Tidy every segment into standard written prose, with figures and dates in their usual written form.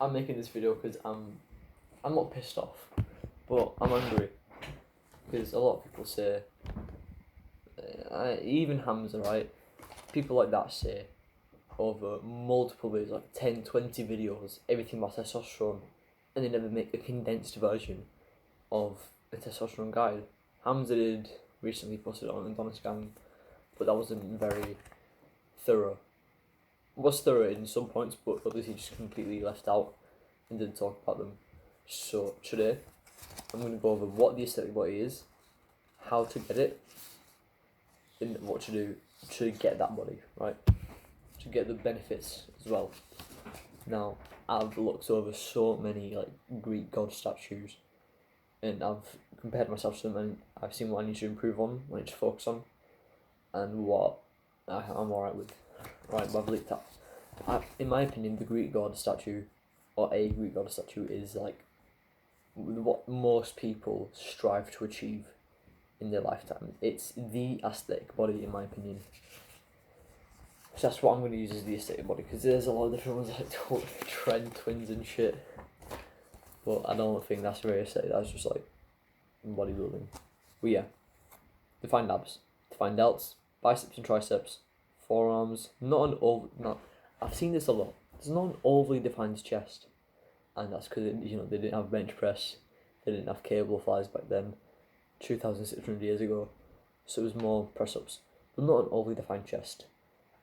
I'm making this video because I'm not pissed off, but I'm angry because a lot of people say, even Hamza, right? People like that say over multiple videos, like 10, 20 videos, everything about testosterone, and they never make a condensed version of a testosterone guide. Hamza did recently posted on Adonis Gang, but that wasn't very thorough. It was thorough in some points, but obviously just completely left out and didn't talk about them. So today, I'm going to go over what the aesthetic body is, how to get it, and what to do to get that body, right? To get the benefits as well. Now, I've looked over so many like Greek god statues, and I've compared myself to them, and I've seen what I need to improve on, what I need to focus on, and what I'm alright with. Right, but I've looked at, in my opinion, the Greek god statue, or a Greek god statue, is like what most people strive to achieve in their lifetime. It's the aesthetic body, in my opinion. So that's what I'm going to use as the aesthetic body, because there's a lot of different ones like trend twins and shit. But I don't think that's very aesthetic. That's just like bodybuilding. But yeah, defined abs, defined delts, biceps and triceps, forearms. I've seen this a lot. There's not an overly defined chest, and that's because they didn't have bench press, they didn't have cable flies back then, 2,600 years ago. So it was more press ups, but not an overly defined chest.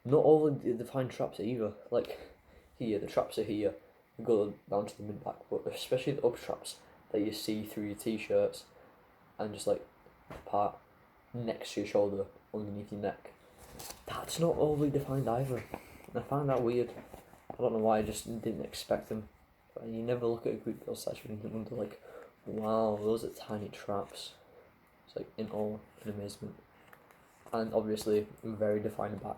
Not overly defined traps either. Like here, the traps are here. We go down to the mid back, but especially the upper traps that you see through your t-shirts and just like the part next to your shoulder, underneath your neck. That's not overly defined either. And I find that weird. I don't know why. I just didn't expect them. But you never look at a Greek girl statue and wonder like, wow, those are tiny traps. It's like in awe and amazement, and obviously very defined back.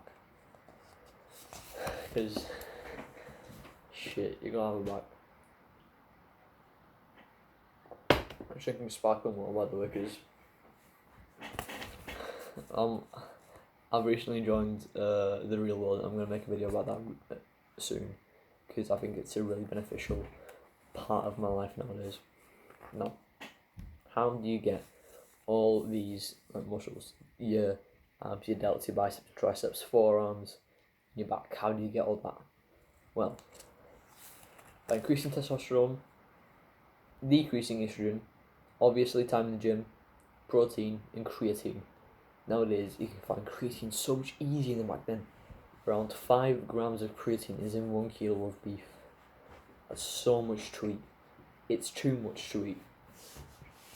Because shit, you're gonna have a back. I'm drinking sparkling water by the way, because I've recently joined the real world, and I'm gonna make a video about that soon, because I think it's a really beneficial part of my life nowadays. Now, how do you get all these muscles? Your arms, your delts, your biceps, triceps, forearms, your back. How do you get all that? Well, by increasing testosterone, decreasing estrogen, obviously time in the gym, protein, and creatine. Nowadays, you can find creatine so much easier than back then. Around 5 grams of creatine is in 1 kilo of beef. That's so much to eat. It's too much to eat.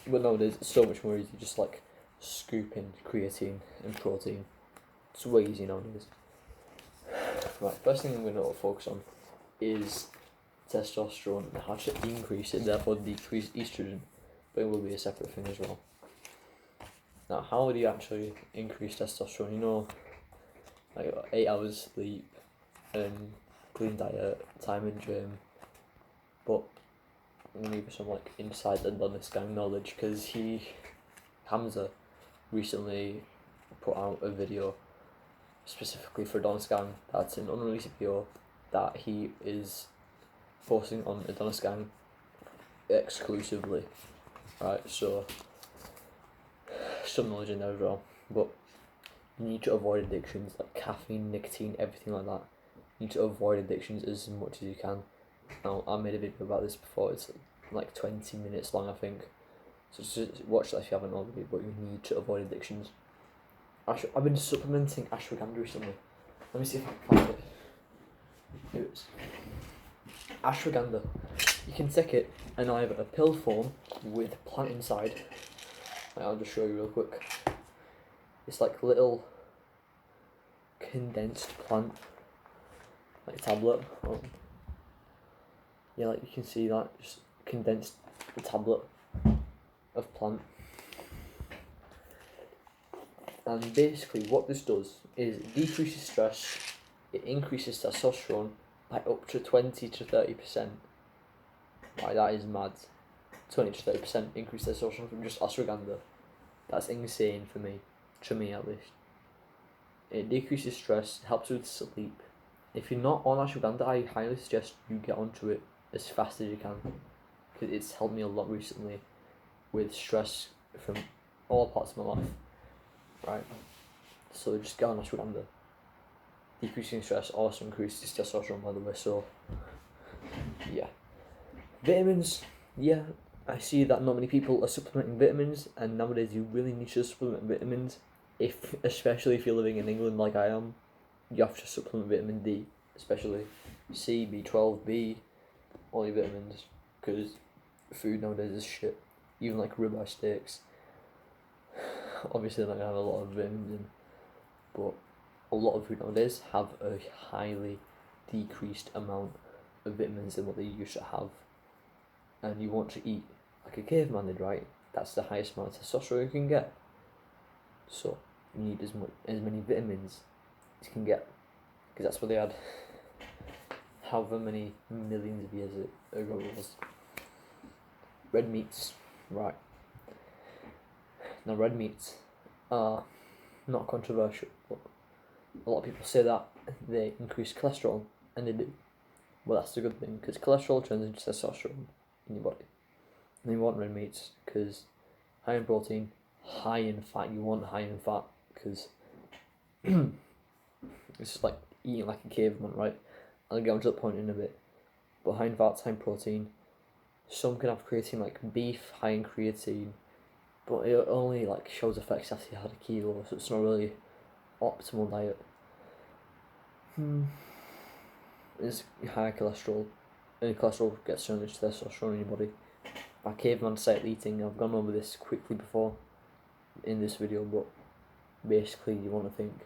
But nowadays, it's so much more easy, just like scooping creatine and protein. It's way easier nowadays. Right, first thing I'm going to focus on is testosterone and how to increase it, therefore decrease estrogen, but it will be a separate thing as well. Now, how do you actually increase testosterone? You know, like 8 hours sleep and clean diet, time in gym, but I'm going to give you some like inside Adonis Gang knowledge, because Hamza recently put out a video specifically for Adonis Gang. That's an unreleased video that he is posting on Adonis Gang exclusively, right? So some knowledge in there as well, but you need to avoid addictions like caffeine, nicotine, everything like that. You need to avoid addictions as much as you can. Now, I made a video about this before. It's like 20 minutes long, I think, so just watch that if you haven't already. But you need to avoid addictions. I've been supplementing ashwagandha recently. Let me see if I can find it. Here it is. Ashwagandha. You can take it in either a pill form with plant inside. I'll just show you real quick. It's like little condensed plant, like tablet. Yeah, like you can see that, just condensed tablet of plant. And basically what this does is it decreases stress, it increases testosterone by up to 20 to 30%. Right, that is mad. 20 to 30% increase testosterone from just ashwagandha. That's insane for me, to me at least. It decreases stress, helps with sleep. If you're not on ashwagandha, I highly suggest you get onto it as fast as you can, because it's helped me a lot recently with stress from all parts of my life, right? So just get on a swim there. Decreasing stress also increases testosterone, by the way, so yeah. Vitamins, yeah, I see that not many people are supplementing vitamins, and nowadays you really need to supplement vitamins, especially if you're living in England like I am. You have to supplement vitamin D, especially C, B12, B, all your vitamins, because food nowadays is shit. Even like ribeye steaks, obviously they're not gonna have a lot of vitamins in, but a lot of food nowadays have a highly decreased amount of vitamins than what they used to have. And you want to eat like a caveman did, right? That's the highest amount of testosterone you can get. So you need as many vitamins as you can get, because that's what they had however many millions of years ago it was. Red meats, right? Now red meats are not controversial, but a lot of people say that they increase cholesterol, and they do. Well, that's the good thing, because cholesterol turns into testosterone in your body. And you want red meats because high in protein, high in fat. You want high in fat because it's just like eating like a caveman, right? I'll get onto that point in a bit. But high in fat, high in protein. Some can have creatine, like beef, high in creatine, but it only like shows effects after you had a kilo, so it's not really optimal diet. It's high cholesterol, and cholesterol gets turned into testosterone in your body. By caveman style eating, I've gone over this quickly before in this video, but basically you want to think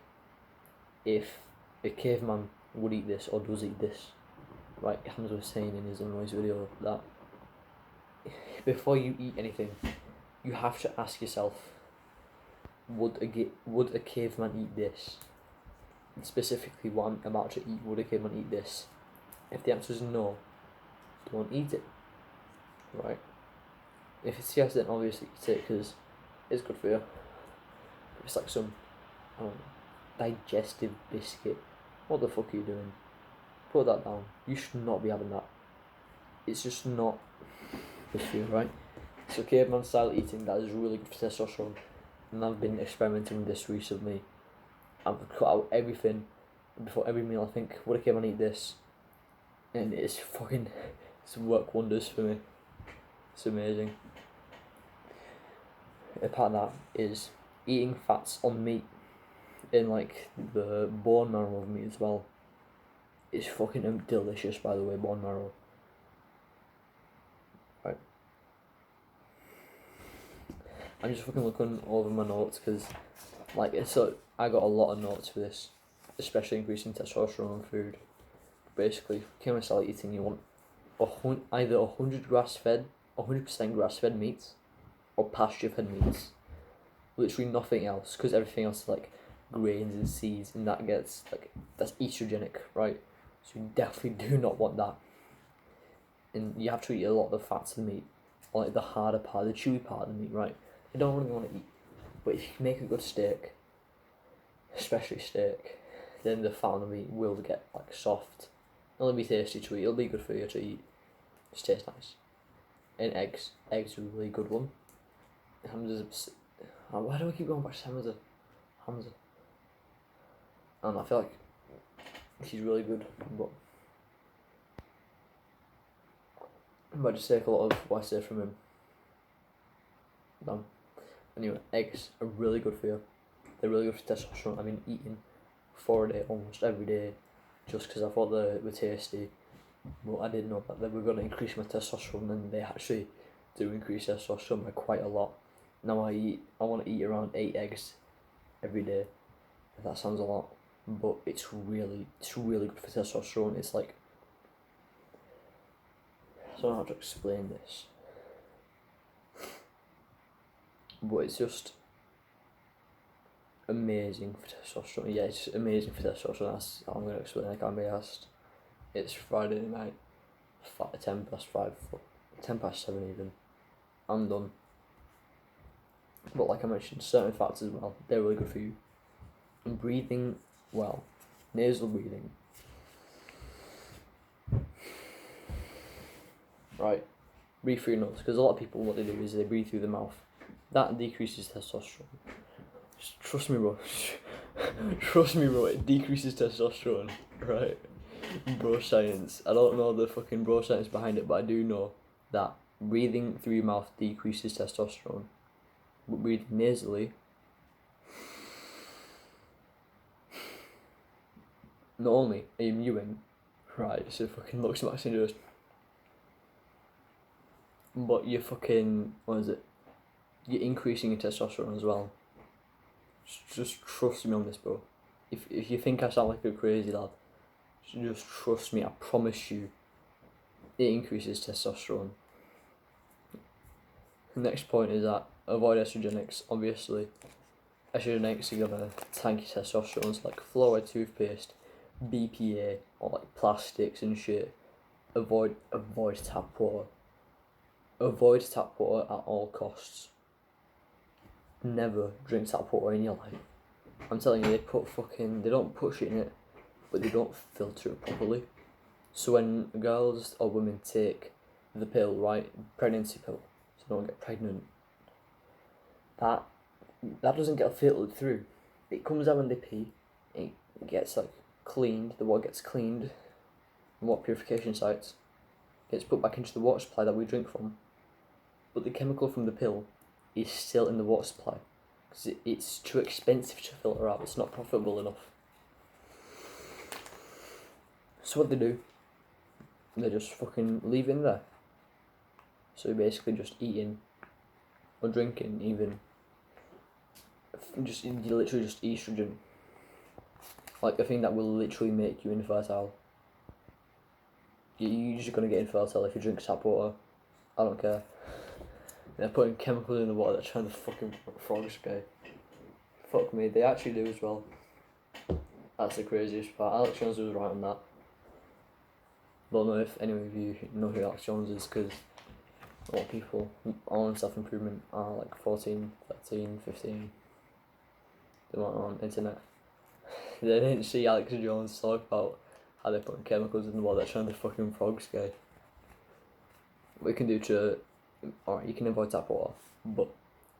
if a caveman would eat this or does eat this, right? Hamza was saying in his unnoise video that before you eat anything, you have to ask yourself, would a caveman eat this? Specifically, what I'm about to eat, would a caveman eat this? If the answer is no, don't eat it, right? If it's yes, then obviously eat it because it's good for you. If it's like some, I don't know, digestive biscuit, what the fuck are you doing? Put that down. You should not be having that. It's just not good for you, right? So caveman style eating, that is really good for testosterone, and I've been experimenting with this recently. I've cut out everything before every meal. I think, would a caveman eat this? And it's worked wonders for me. It's amazing. A part of that is eating fats on meat, in like the bone marrow of meat as well. It's fucking delicious, by the way, bone marrow. Right. I'm just fucking looking over my notes because, like, so I got a lot of notes for this, especially increasing testosterone in food. Basically, caveman style eating, you want either 100% grass-fed meats or pasture-fed meats. Literally nothing else, because everything else is like grains and seeds, and that's estrogenic, right? So you definitely do not want that. And you have to eat a lot of the fats of the meat, or like the harder part, the chewy part of the meat, right? You don't really want to eat. But if you can make a good steak, especially steak, then the fat on the meat will get like soft. It'll be tasty to eat. It'll be good for you to eat. Just tastes nice. And eggs are a really good one. Why do I keep going back to Hamza? I don't know, I feel like he's really good, but I might just take a lot of what I say from him. Done. Anyway, eggs are really good for you. They're really good for testosterone. I've been eating 4 a day almost every day, just because I thought they were tasty. But I didn't know that they were going to increase my testosterone, and they actually do increase testosterone by quite a lot. Now I want to eat around 8 eggs every day. If that sounds a lot, but it's really good for testosterone. It's like, I don't know how to explain this, but it's just amazing for testosterone. Yeah, it's amazing for testosterone. That's how I'm going to explain it. I can't be asked. It's Friday night, 10 past 5, 10 past 7 even. I'm done. But like I mentioned, certain fats as well, they're really good for you. And breathing well, nasal breathing. right? Breathe through your nose, because a lot of people, what they do is they breathe through the mouth. That decreases testosterone. Just trust me, bro. Trust me, bro. It decreases testosterone, right? Bro science. I don't know the fucking bro science behind it, but I do know that breathing through your mouth decreases testosterone. But breathing nasally, not only are you mewing, right, so fucking looks smacks and just, but you're fucking, what is it? You're increasing your testosterone as well. Just trust me on this, bro. If you think I sound like a crazy lad, just trust me, I promise you, it increases testosterone. The next point is that avoid estrogenics, obviously. Estrogenics are gonna tank your testosterone, so like fluoride toothpaste, BPA, or like plastics and shit. Avoid tap water. Avoid tap water at all costs. Never drink tap water in your life. I'm telling you, they don't put shit in it, but they don't filter it properly. So when girls or women take the pill, right, pregnancy pill, so they don't get pregnant, that doesn't get filtered through. It comes out when they pee, it gets like cleaned, the water gets cleaned, water purification sites, gets put back into the water supply that we drink from, but the chemical from the pill is still in the water supply, because it's too expensive to filter out, it's not profitable enough. So what they do, they just fucking leave it in there. So you're basically just eating, or drinking even, you're literally just estrogen. Like a thing that will literally make you infertile. You're just gonna get infertile if you drink tap water. I don't care. They're putting chemicals in the water, they're trying to fucking frogs, okay? Fuck me, they actually do as well. That's the craziest part. Alex Jones was right on that. Don't know if any of you know who Alex Jones is, because a lot of people on self-improvement are like 14, 13, 15. They weren't on internet. They didn't see Alex Jones talk about how they're putting chemicals in the water, they're trying to fucking frogs, okay? What you can do to, alright, you can avoid tap water, but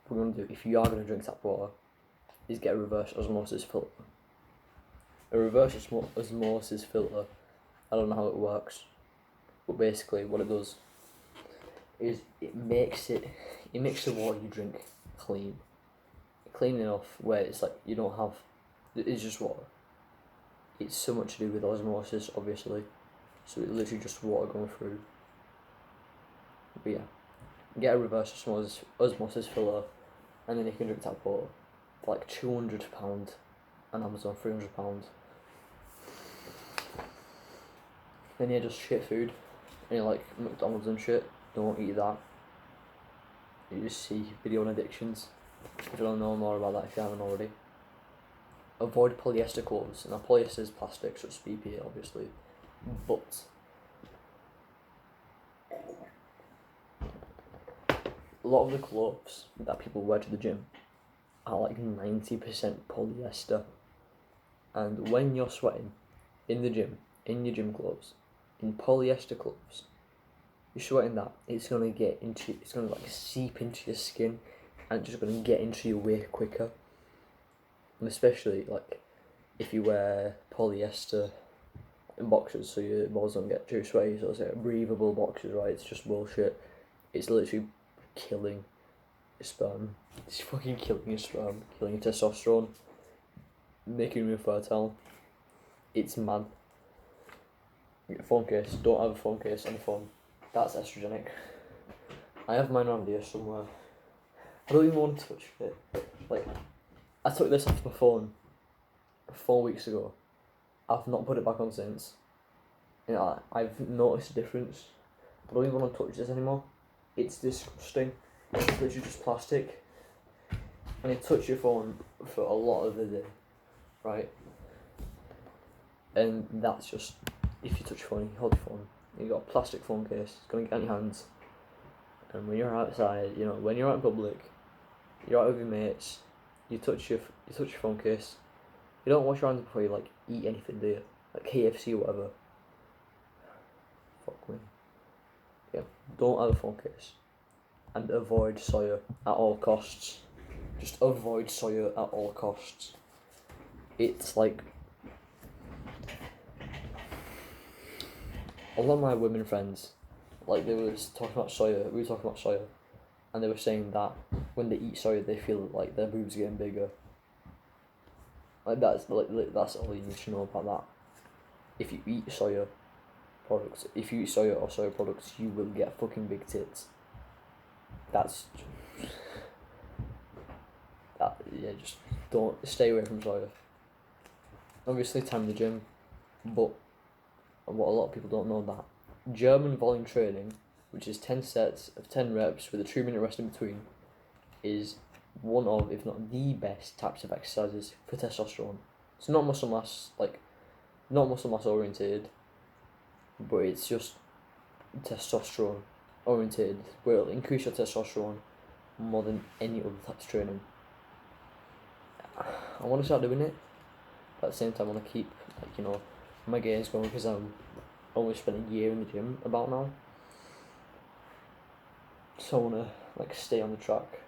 what we're going to do, if you are going to drink tap water, is get a reverse osmosis filter. A reverse osmosis filter, I don't know how it works, but basically what it does is it makes the water you drink clean enough where it's like you don't have, it's just water. It's so much to do with osmosis, obviously, so it's literally just water going through. But yeah, get a reverse osmosis filter, and then you can drink tap water for like £200 on Amazon, £300. Then you just shit food, and you like McDonald's and shit, don't eat that. You just see video on addictions, if you don't know more about that, if you haven't already. Avoid polyester clothes. Now polyester is plastic, so it's BPA obviously, but a lot of the clothes that people wear to the gym are like 90% polyester, and when you're sweating in the gym, in your gym clothes, in polyester clothes, you're sweating that, it's gonna like seep into your skin, and it's just gonna get into your way quicker. And especially like if you wear polyester boxers, so your balls don't get too sweaty, so it's like breathable boxers, right? It's just bullshit. It's literally killing your sperm. It's fucking killing your sperm, killing your testosterone, making you infertile. It's mad. Get a phone case. Don't have a phone case on the phone. That's estrogenic. I have mine around here somewhere. I don't even want to touch it. Like, I took this off my phone 4 weeks ago. I've not put it back on since. You know, I've noticed a difference. I don't even want to touch this anymore. It's disgusting. It's literally just plastic. And you touch your phone for a lot of the day, right? And that's just, if you touch your phone, you hold your phone, you got a plastic phone case, it's going to get on your hands. And when you're outside, you know, when you're out in public, you're out with your mates, you touch your phone case, you don't wash your hands before you like eat anything, do you? Like KFC or whatever. Fuck me. Yeah, don't have a phone case, and avoid soya at all costs. Just avoid soya at all costs. It's like, a lot of my women friends, like, they was talking about soya, we were talking about soya, and they were saying that when they eat soya they feel like their boobs are getting bigger. Like, that's all you need to know about that. If you eat soya products, if you eat soya or soya products, you will get fucking big tits. That's that, yeah, just don't, stay away from soya. Obviously time in the gym, but what a lot of people don't know, that German volume training, which is 10 sets of 10 reps with a 2-minute rest in between, is one of, if not the best types of exercises for testosterone. It's not muscle mass, not muscle mass oriented, but it's just testosterone oriented, where it'll increase your testosterone more than any other type of training. I want to start doing it, but at the same time I want to keep, my gains going, because I'm only spent a year in the gym about now. So I want to stay on the track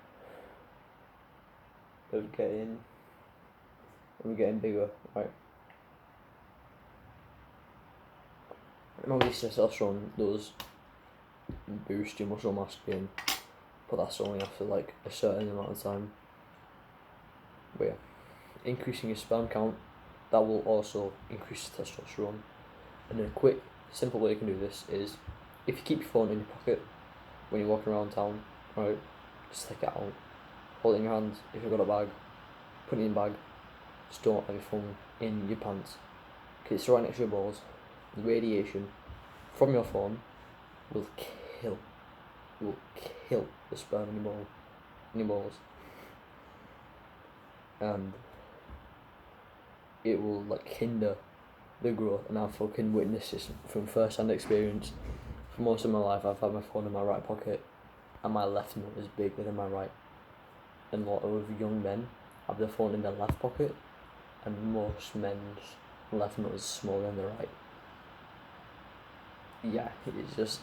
of getting bigger, right? And obviously testosterone does boost your muscle mass gain, but that's only after a certain amount of time. But yeah, increasing your sperm count, that will also increase testosterone. And then a quick, simple way you can do this is, if you keep your phone in your pocket when you're walking around town, right, just take it out, hold it in your hand. If you've got a bag, put it in your bag. Just don't have your phone in your pants, because it's right next to your balls. The radiation from your phone will kill the sperm in your balls, and it will hinder the growth. And I've fucking witnessed this from first-hand experience. For most of my life I've had my phone in my right pocket, and my left nut is bigger than my right. And a lot of young men have their phone in their left pocket, and most men's left nut is smaller than the right. Yeah, it's just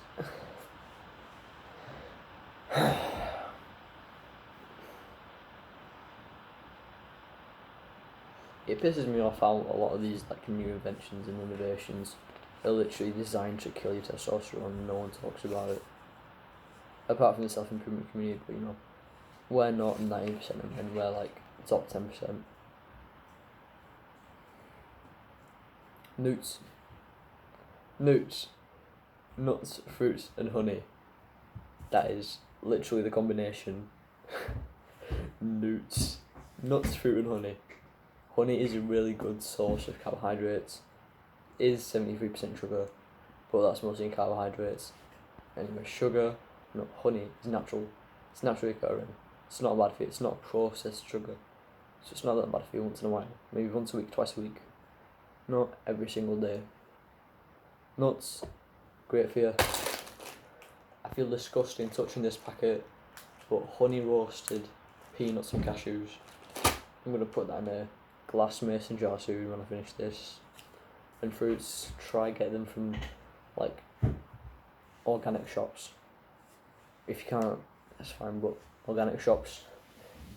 it pisses me off how a lot of these new inventions and innovations are literally designed to kill your testosterone, and no one talks about it. Apart from the self-improvement community, but we're not 90% of men, we're top 10%. Nuts, fruits and honey. That is literally the combination. Nuts, fruit and honey. Honey is a really good source of carbohydrates. It is 73% sugar, but that's mostly in carbohydrates. Anyway, honey is natural. It's naturally occurring. It's not bad for you. It's not processed sugar. So it's not that bad for you once in a while. Maybe once a week, twice a week. Not every single day. Nuts, great for you. I feel disgusting touching this packet, but honey roasted peanuts and cashews. I'm going to put that in a glass mason jar soon when I finish this. And fruits, try get them from organic shops. If you can't, that's fine, but organic shops,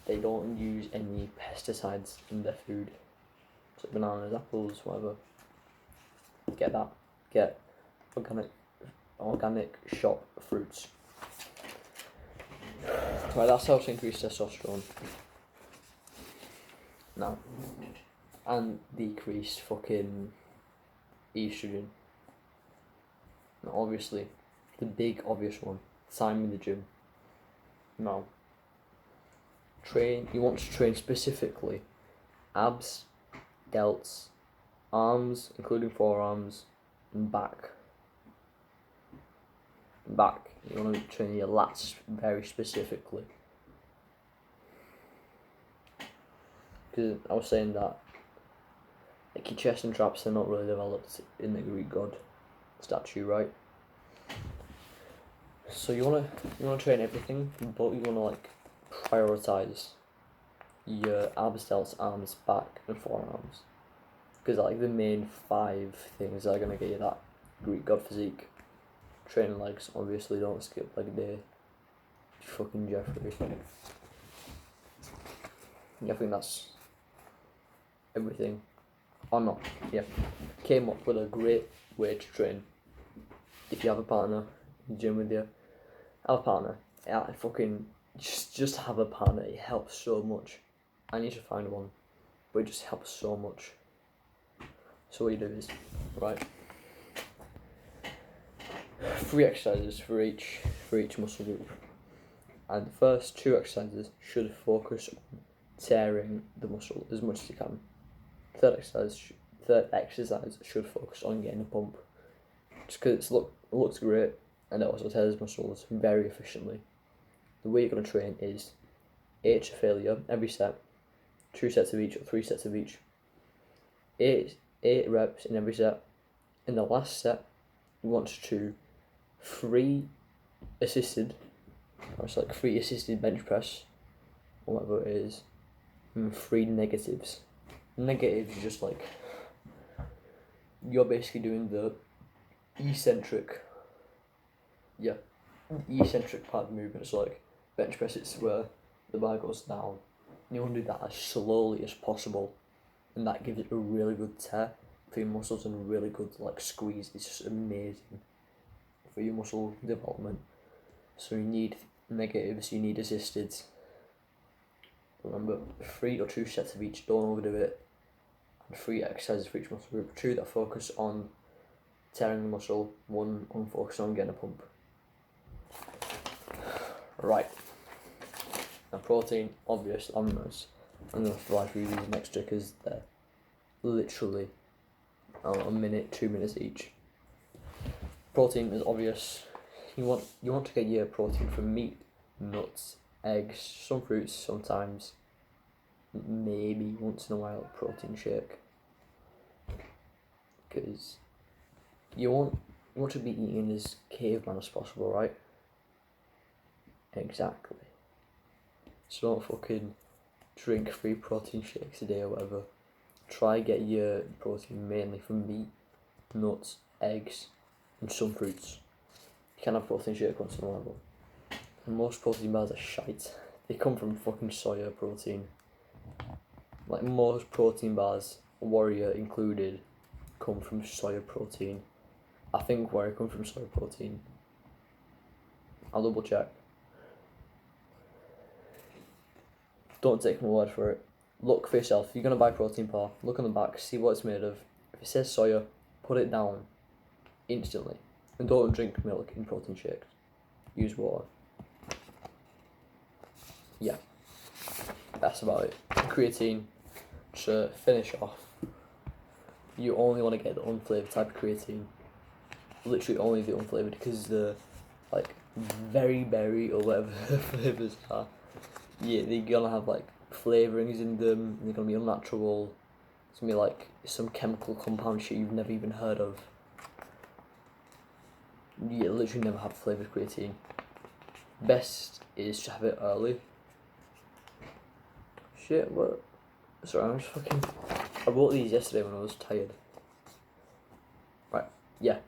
they don't use any pesticides in their food. So bananas, apples, whatever. Get that. Get organic shop fruits. Right, that's how to increase testosterone. Now, and decrease fucking estrogen. Now, obviously, the big obvious one, time in the gym. Now, you want to train specifically abs, delts, arms, including forearms, and back. You want to train your lats very specifically. Because I was saying that your chest and traps are not really developed in the Greek god statue, right? So you wanna train everything, but you wanna prioritize your abs, delts, arms, back, and forearms, because the main 5 things that are gonna get you that Greek god physique. training legs, obviously don't skip leg day. Fucking Jeffrey. Yeah, I think that's everything. Or not, yeah. Came up with a great way to train. If you have a partner in the gym with you, have a partner. Yeah, fucking just have a partner. It helps so much. I need to find one, but it just helps so much. So what you do is, right, 3 exercises for each muscle group, and the first 2 exercises should focus on tearing the muscle as much as you can. Third exercise should focus on getting a pump, just because it looks great and it also tears muscles very efficiently. The way you're going to train is 8 to failure every set, 2 sets of each or 3 sets of each, 8 reps in every set. In the last set, you want to do 3 assisted, or it's like 3 assisted bench press, or whatever it is, and 3 negatives. Negatives is just like, you're basically doing the eccentric part of the movement. It's like bench press, it's where the bar goes down. You want to do that as slowly as possible, and that gives it a really good tear for your muscles and a really good like squeeze. It's just amazing for your muscle development. So you need negatives, you need assisteds. Remember, 3 or 2 sets of each, don't overdo it. And 3 exercises for each muscle group. 2 that focus on tearing the muscle, 1 on focus on getting a pump. Right. Now protein, obvious, I'm going to fly through these next because they're literally a minute, 2 minutes each. Protein is obvious. You want to get your protein from meat, nuts, eggs, some fruits sometimes, maybe once in a while a protein shake, because you want to be eating as caveman as possible, right? Exactly. So don't fucking drink 3 protein shakes a day or whatever. Try get your protein mainly from meat, nuts, eggs, and some fruits. You can have protein shake once in a while, and most protein bars are shite. They come from fucking soya protein. Like most protein bars, Warrior included, come from soya protein. I think Warrior come from soya protein. I'll double check. Don't take my word for it. Look for yourself. If you're gonna buy protein bar, look on the back, see what it's made of. If it says soya, put it down instantly. And don't drink milk in protein shakes. Use water. Yeah, that's about it. Creatine, to finish off, you only want to get the unflavoured type of creatine. Literally only the unflavoured, because the like very berry or whatever the flavours are, yeah, they're gonna have like flavourings in them, and they're gonna be unnatural. It's gonna be like some chemical compound shit you've never even heard of. Yeah, literally never have flavoured creatine. Best is to have it early. Shit, what? Sorry, I'm just fucking... I wrote these yesterday when I was tired. Right, yeah.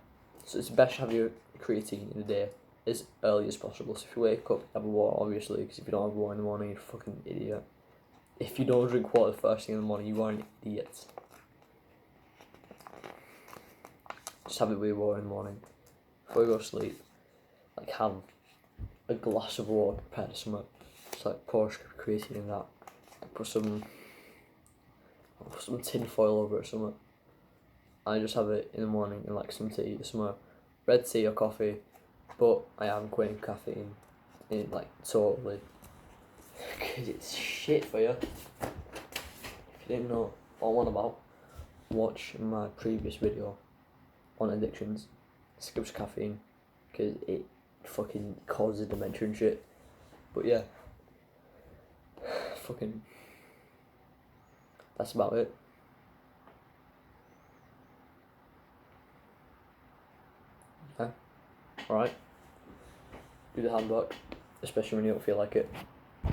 So it's best to have your creatine in the day as early as possible. So if you wake up, have a water, obviously, because if you don't have water in the morning, you're a fucking idiot. If you don't drink water first thing in the morning, you are an idiot. Just have it with your water in the morning. Before you go to sleep, like have a glass of water prepared or something. Just like pour a scoop of creatine in that. Put some tin foil over it or something. I just have it in the morning and like some tea or something. Red tea or coffee. But I am quitting caffeine in like totally. Because it's shit for you. If you didn't know all I'm about, watch my previous video on addictions. Skips caffeine, because it fucking causes dementia and shit. But yeah, fucking, that's about it. Yeah, alright. Do the handwork, especially when you don't feel like it.